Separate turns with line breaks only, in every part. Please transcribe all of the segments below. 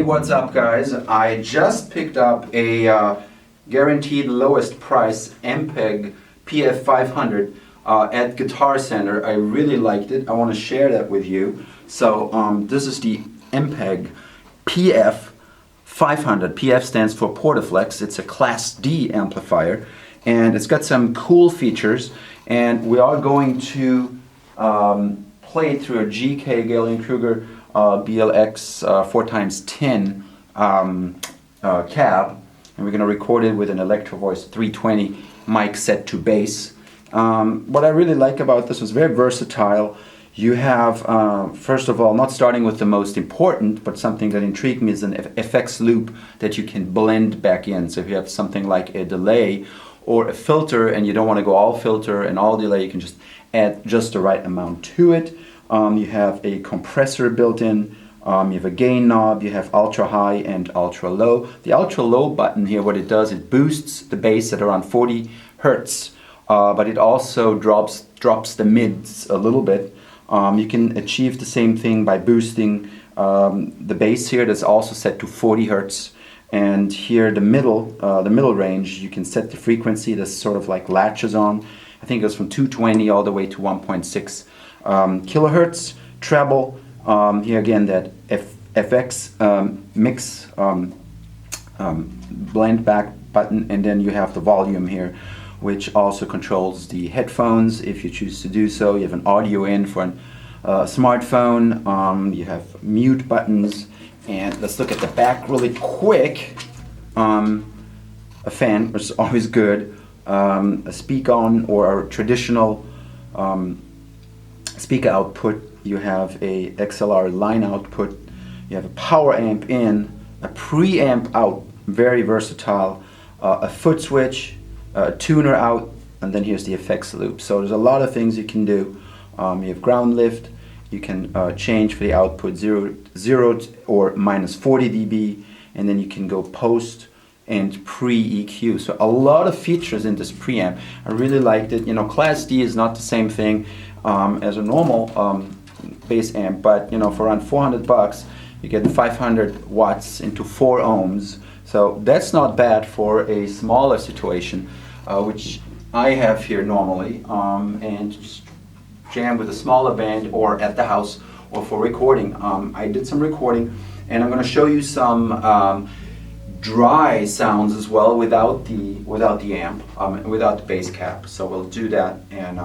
Hey, what's up guys? I just picked up a guaranteed lowest price Ampeg PF-500 at Guitar Center. I really liked it. I want to share that with you. So this is the Ampeg PF-500. PF stands for Portaflex. It's a Class D amplifier and it's got some cool features, and we are going to play it through a GK gallien-kruger BLX 4x10 cab, and we're going to record it with an Electro-Voice 320 mic set to bass. What I really like about this is very versatile. You have, first of all, not starting with the most important, but something that intrigued me is an FX loop that you can blend back in. So if you have something like a delay or a filter and you don't want to go all filter and all delay, you can just add just the right amount to it. You have a compressor built in, you have a gain knob, you have ultra high and ultra low. The ultra low button here, what it does, it boosts the bass at around 40 Hertz, but it also drops the mids a little bit. You can achieve the same thing by boosting the bass here, that's also set to 40 Hertz. And here the middle range, you can set the frequency that's sort of like latches on. I think it goes from 220 all the way to 1.6 kilohertz. Treble, here again that FX mix blend back button, and then you have the volume here, which also controls the headphones if you choose to do so. You have an audio in for a smartphone, you have mute buttons, and let's look at the back really quick. A fan, which is always good, a speak on or a traditional speaker output. You have a XLR line output, you have a power amp in, a preamp out, very versatile, a foot switch, a tuner out, and then here's the effects loop. So there's a lot of things you can do. You have ground lift, you can change for the output 0 or minus 40 dB, and then you can go post and pre-EQ. So a lot of features in this preamp. I really liked it. You know, Class D is not the same thing as a normal bass amp, but you know, for around 400 bucks, you get 500 watts into 4 ohms. So that's not bad for a smaller situation, which I have here normally, and just jam with a smaller band or at the house or for recording. I did some recording, and I'm going to show you some dry sounds as well without the amp, without the bass cap. So we'll do that and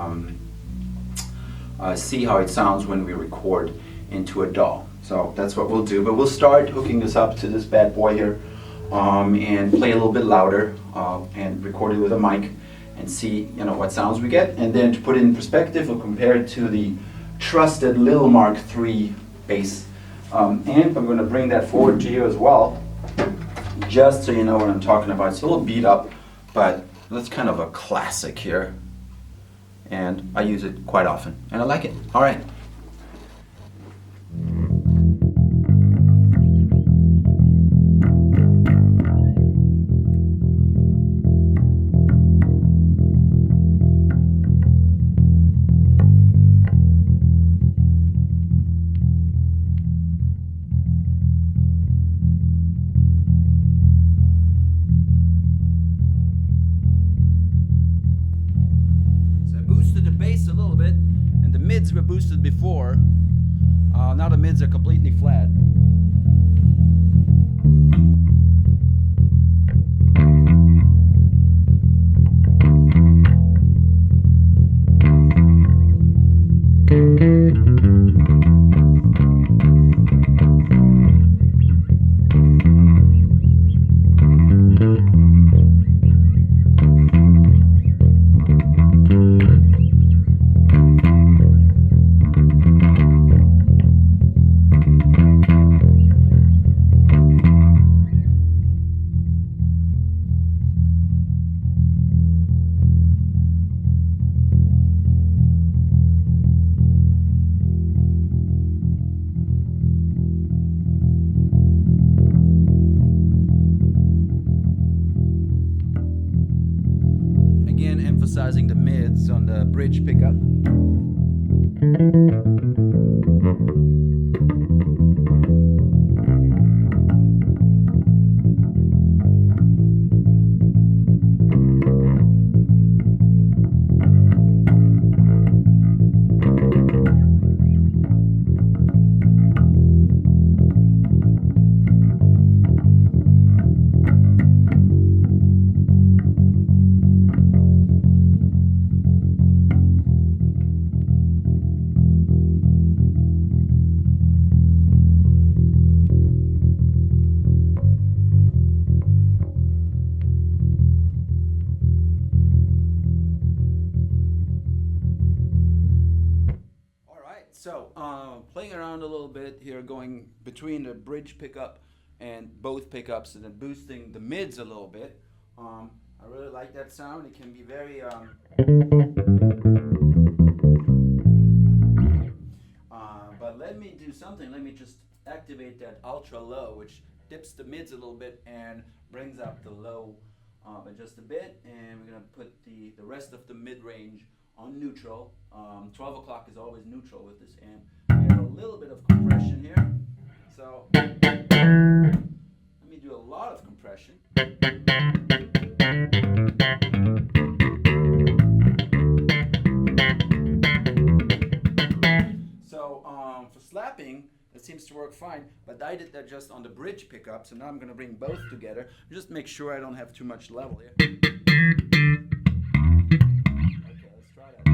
see how it sounds when we record into a DAW. So that's what we'll do. But we'll start hooking this up to this bad boy here, and play a little bit louder and record it with a mic and see, you know, what sounds we get. And then to put it in perspective, we'll compare it to the trusted little Mark III bass amp. I'm going to bring that forward to you as well, just so you know what I'm talking about. It's a little beat up, but that's kind of a classic here, and I use it quite often, and I like it. All right. A little bit, and the mids were boosted before. Now the mids are completely flat. Emphasizing the mids on the bridge pickup. So, playing around a little bit here, going between the bridge pickup and both pickups and then boosting the mids a little bit. I really like that sound. It can be very but let me do something. Let me just activate that ultra low, which dips the mids a little bit and brings up the low just a bit. And we're gonna put the rest of the mid range on neutral. 12 o'clock is always neutral with this amp. We have a little bit of compression here. So let me do a lot of compression. So for slapping, that seems to work fine, but I did that just on the bridge pickup, so now I'm going to bring both together. Just make sure I don't have too much level here. Okay, let's try that.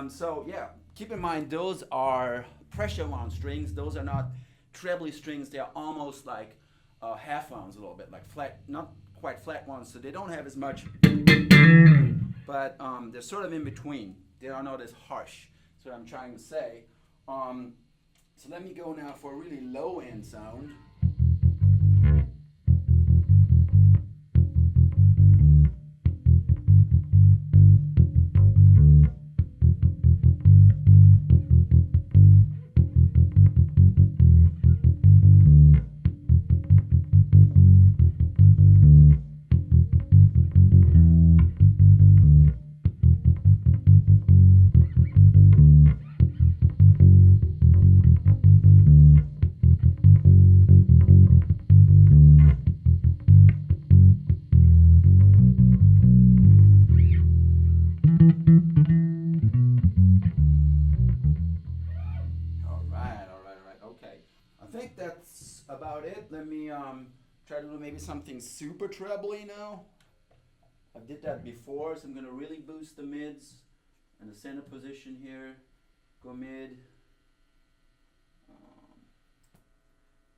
So yeah, keep in mind those are pressure wound strings. Those are not trebly strings. They are almost like half wounds a little bit, like flat, not quite flat ones. So they don't have as much, but they're sort of in between. They are not as harsh. That's what I'm trying to say. So let me go now for a really low end sound. That's about it. Let me try to do maybe something super trebly now. I did that before, so I'm going to really boost the mids in the center position here. Go mid.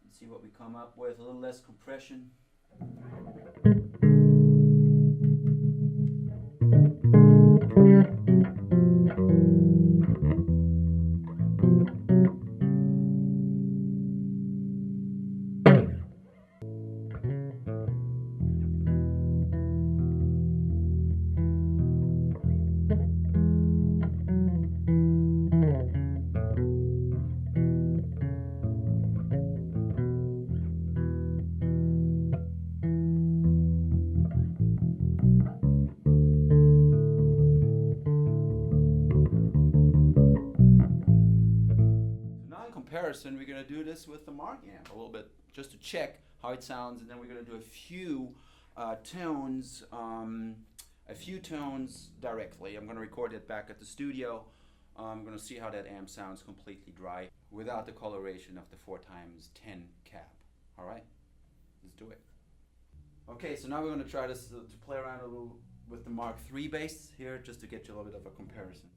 And see what we come up with. A little less compression. Comparison, we're going to do this with the Mark amp a little bit just to check how it sounds, and then we're going to do a few tones directly. I'm going to record it back at the studio. I'm going to see how that amp sounds completely dry without the coloration of the 4x10 cap. All right, let's do it. Okay, so now we're going to try this to play around a little with the Mark III bass here just to get you a little bit of a comparison.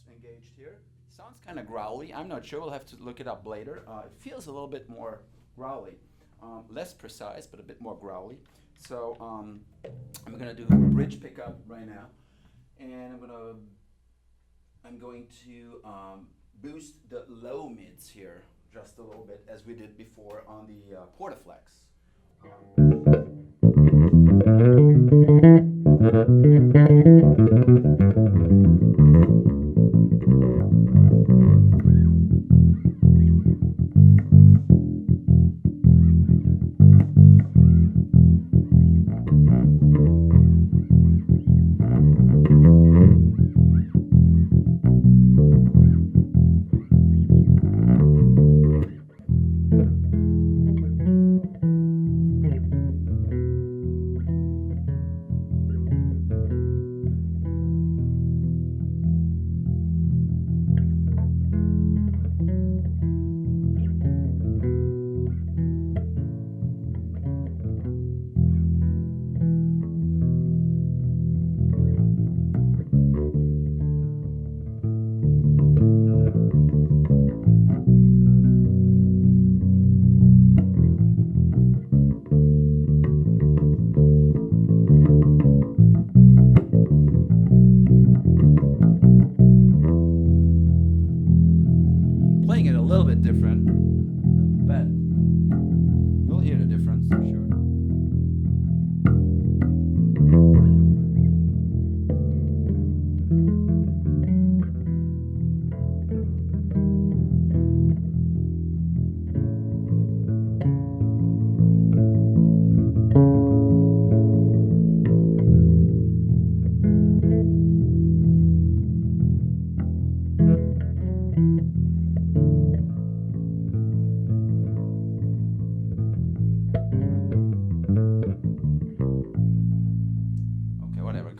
Engaged here. Sounds kind of growly. I'm not sure. We'll have to look it up later. It feels a little bit more growly. Less precise, but a bit more growly. So I'm going to do a bridge pickup right now. And I'm going to boost the low mids here just a little bit as we did before on the Portaflex.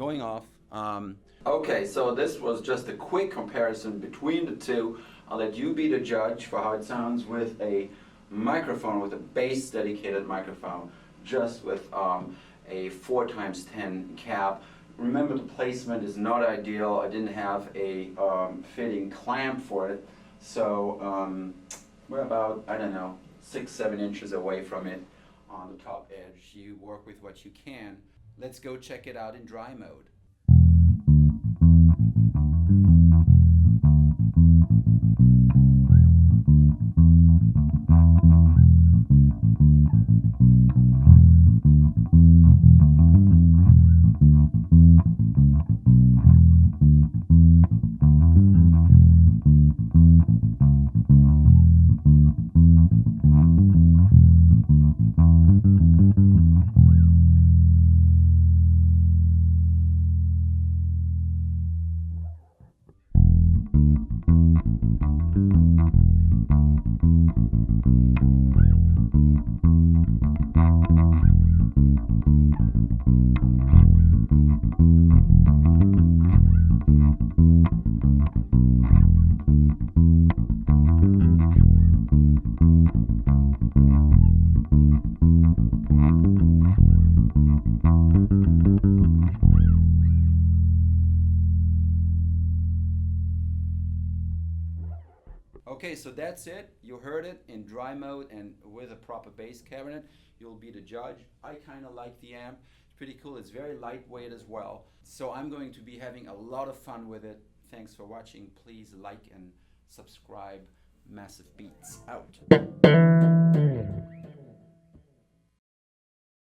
going off. Okay, so this was just a quick comparison between the two. I'll let you be the judge for how it sounds with a microphone, with a bass dedicated microphone, just with a 4x10 cap. Remember, the placement is not ideal. I didn't have a fitting clamp for it, so we're about, I don't know, 6-7 inches away from it on the top edge. You work with what you can. Let's go check it out in dry mode. Okay, so that's it. You heard it in dry mode and with a proper bass cabinet. You'll be the judge. I kind of like the amp. It's pretty cool. It's very lightweight as well. So I'm going to be having a lot of fun with it. Thanks for watching. Please like and subscribe. Massivebeatz out.